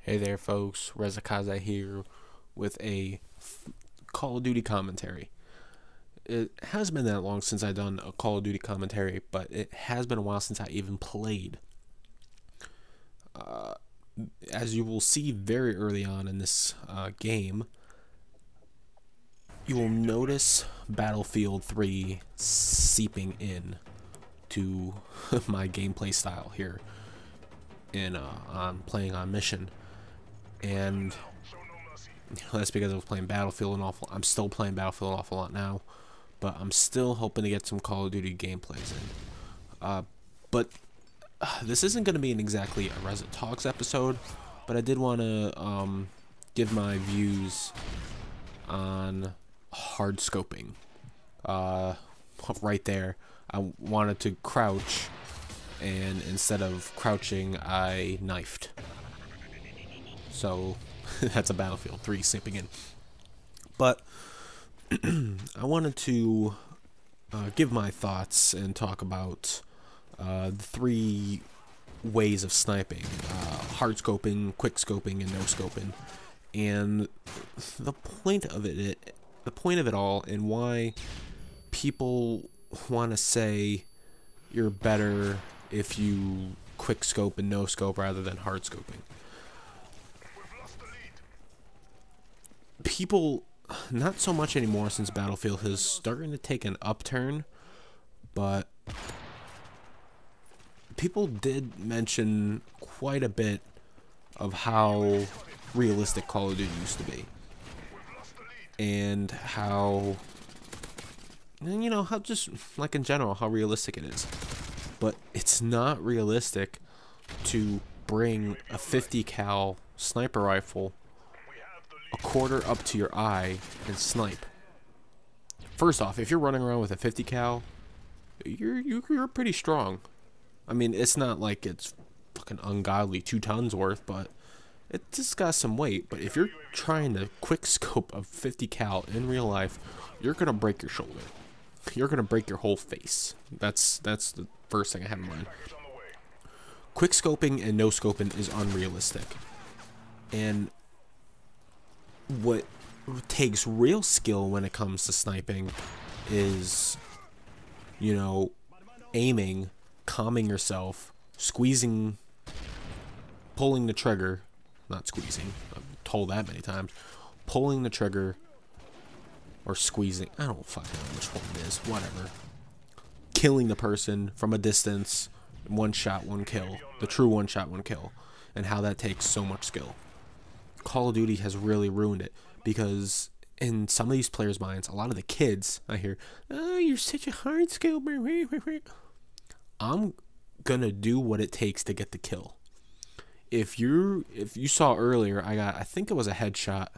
Hey there, folks. Reza-Kaze here with a Call of Duty commentary. It hasn't been that long since I've done a Call of Duty commentary, but it has been a while since I even played. As you will see very early on in this game, you will notice Battlefield 3 seeping in to my gameplay style here on playing on mission. And that's because I was playing Battlefield I'm still playing Battlefield an awful lot now, but I'm still hoping to get some Call of Duty gameplays in. But this isn't going to be exactly a Reza Talks episode, but I did want to give my views on hardscoping. Right there, I wanted to crouch, and instead of crouching, I knifed. So that's a Battlefield 3 snipping in. But I wanted to give my thoughts and talk about the three ways of sniping: hardscoping, quickscoping, and noscoping. And the point of it all, and why people want to say you're better if you quickscope and noscope rather than hardscoping. People, not so much anymore since Battlefield is starting to take an upturn, but people did mention quite a bit of how realistic Call of Duty used to be, and how, you know, how just like in general how realistic it is. But it's not realistic to bring a 50 cal sniper rifle a quarter up to your eye and snipe. First off, if you're running around with a 50 cal, you're pretty strong. I mean, it's not like it's fucking ungodly 2 tons worth, but it just got some weight. But if you're trying to quick scope a 50 cal in real life, you're gonna break your shoulder. You're gonna break your whole face. That's the first thing I have in mind. Quick scoping and no scoping is unrealistic, and what takes real skill when it comes to sniping is, you know, aiming, calming yourself, squeezing, pulling the trigger, not squeezing, I've told that many times, pulling the trigger or squeezing, I don't fucking know which one it is, whatever, killing the person from a distance, one shot, one kill, the true one shot, one kill, and how that takes so much skill. Call of Duty has really ruined it, because in some of these players' minds, a lot of the kids, I hear, "Oh, you're such a hard scoper." I'm gonna do what it takes to get the kill. If you saw earlier, I think it was a headshot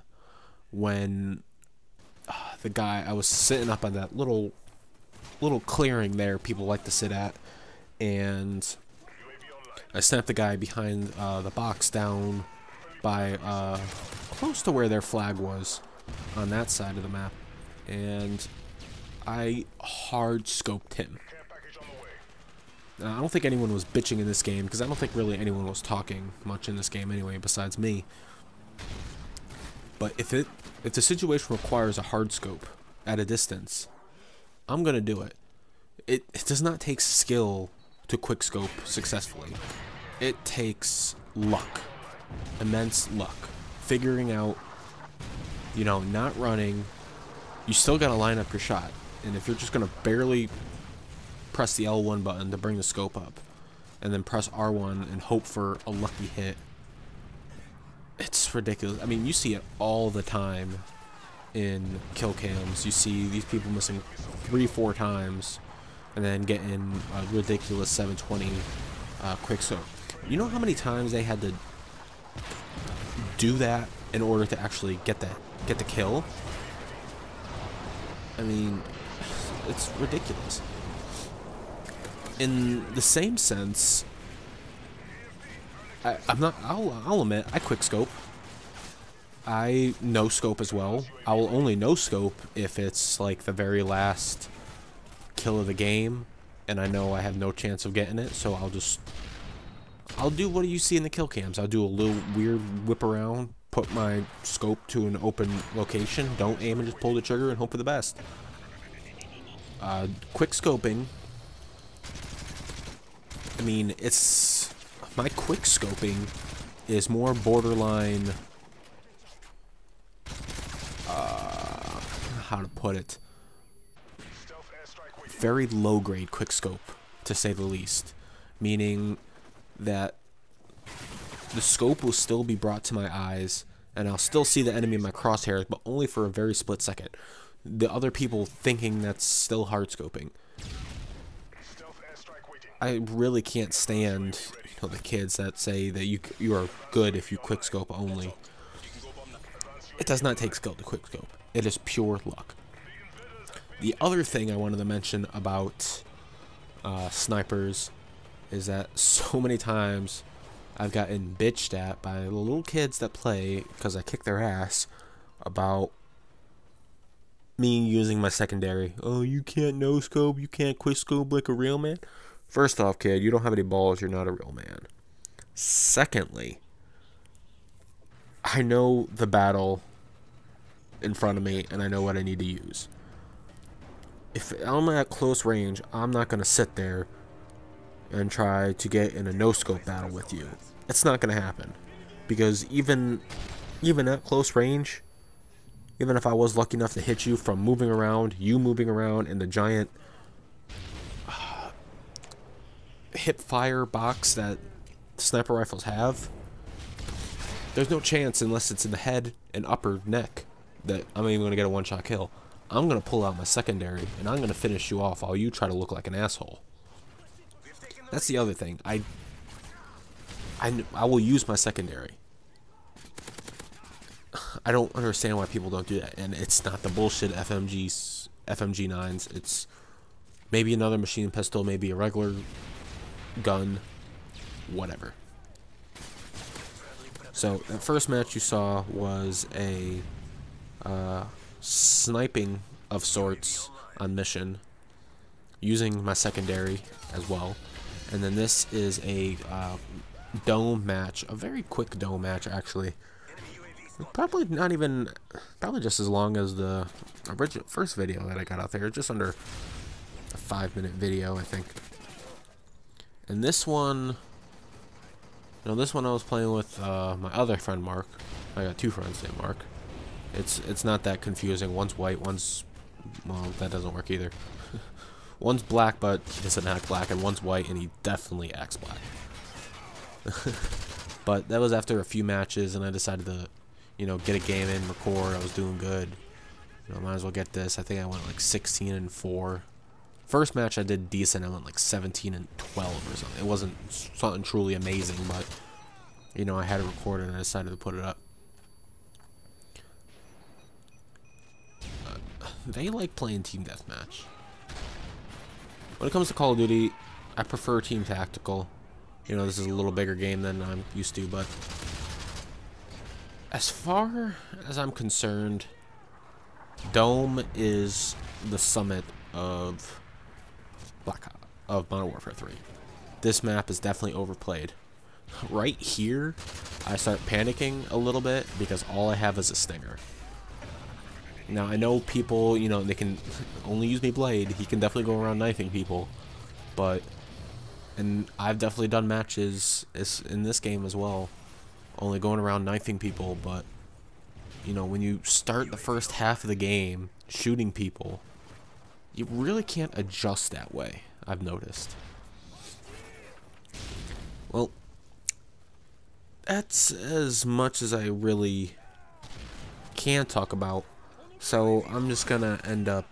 when the guy, I was sitting up on that little clearing there people like to sit at, and I snapped the guy behind the box down by close to where their flag was on that side of the map, and I hard scoped him. Now, I don't think anyone was bitching in this game, because I don't think really anyone was talking much in this game anyway besides me. But if the situation requires a hard scope at a distance, I'm gonna do it. It does not take skill to quick scope successfully. It takes luck. Immense luck, figuring out, you know, not running. You still gotta line up your shot, and if you're just gonna barely press the L1 button to bring the scope up, and then press R1 and hope for a lucky hit, it's ridiculous. I mean, you see it all the time in kill cams. You see these people missing 3-4 times and then getting a ridiculous 720 quick scope. You know how many times they had to do that in order to actually get the kill? I mean, it's ridiculous. In the same sense, I'll admit, I quick scope. I no scope as well. I will only no scope if it's like the very last kill of the game and I know I have no chance of getting it, so I'll just I'll do what you see in the kill cams. I'll do a little weird whip around, put my scope to an open location, don't aim and just pull the trigger and hope for the best. Quick scoping. I mean, it's my quick scoping is more borderline. How to put it? Very low grade quick scope, to say the least. Meaning that the scope will still be brought to my eyes, and I'll still see the enemy in my crosshairs, but only for a very split second. The other people thinking that's still hardscoping. I really can't stand, the kids that say that you are good if you quickscope only. It does not take skill to quickscope. It is pure luck. The other thing I wanted to mention about snipers is that so many times I've gotten bitched at by the little kids that play because I kick their ass about me using my secondary. Oh, you can't noscope, you can't quickscope like a real man. First off, kid, you don't have any balls, you're not a real man. Secondly, I know the battle in front of me and I know what I need to use. If I'm at close range, I'm not going to sit there and try to get in a no-scope battle with you. It's not going to happen. Because even at close range, even if I was lucky enough to hit you from moving around, you moving around in the giant hip fire box that sniper rifles have, there's no chance unless it's in the head and upper neck that I'm even going to get a one-shot kill. I'm going to pull out my secondary and I'm going to finish you off while you try to look like an asshole. That's the other thing. I will use my secondary. I don't understand why people don't do that, and it's not the bullshit FMG9s. It's maybe another machine pistol, maybe a regular gun, whatever. So the first match you saw was a sniping of sorts on mission, using my secondary as well. And then this is a dome match, a very quick dome match actually. Probably just as long as the original first video that I got out there, just under a 5-minute video, I think. And this one, this one I was playing with my other friend Mark. I got two friends named Mark. It's not that confusing. One's white, one's, well, that doesn't work either. One's black, but he doesn't act black, and one's white, and he definitely acts black. But that was after a few matches, and I decided to, get a game in, record. I was doing good. Might as well get this. I think I went like 16-4. First match I did decent. I went like 17-12 or something. It wasn't something truly amazing, but I had it recorded and I decided to put it up. They like playing team deathmatch. When it comes to Call of Duty, I prefer team tactical. This is a little bigger game than I'm used to, but as far as I'm concerned, Dome is the summit of Modern Warfare 3. This map is definitely overplayed. Right here, I start panicking a little bit because all I have is a stinger. Now, I know people, they can only use me blade. He can definitely go around knifing people. And I've definitely done matches in this game as well, only going around knifing people. But, when you start the first half of the game shooting people, you really can't adjust that way, I've noticed. Well, that's as much as I really can talk about. So I'm just gonna end up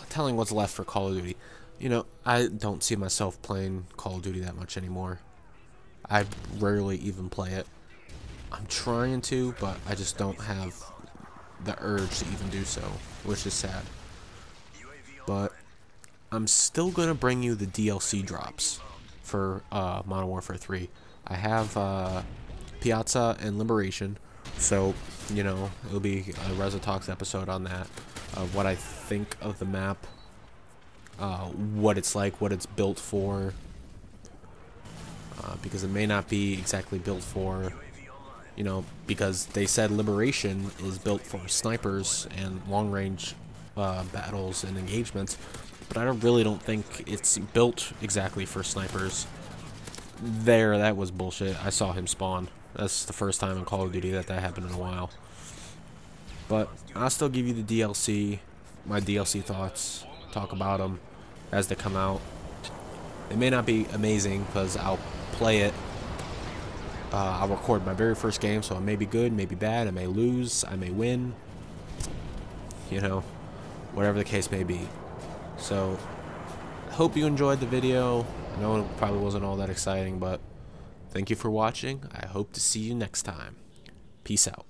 telling what's left for Call of Duty. I don't see myself playing Call of Duty that much anymore. I rarely even play it. I'm trying to, but I just don't have the urge to even do so, which is sad. But I'm still gonna bring you the DLC drops for Modern Warfare 3. I have Piazza and Liberation. So, it'll be a Reza Talks episode on that, of what I think of the map, what it's like, what it's built for, because it may not be exactly built for, you know, because they said Liberation is built for snipers and long-range battles and engagements, but I really don't think it's built exactly for snipers. That was bullshit. I saw him spawn. That's the first time in Call of Duty that happened in a while. But I'll still give you the DLC, my DLC thoughts, talk about them as they come out. It may not be amazing because I'll play it. I'll record my very first game, so it may be good, may be bad, I may lose, I may win. You know, whatever the case may be. So, hope you enjoyed the video. I know it probably wasn't all that exciting, but thank you for watching. I hope to see you next time. Peace out.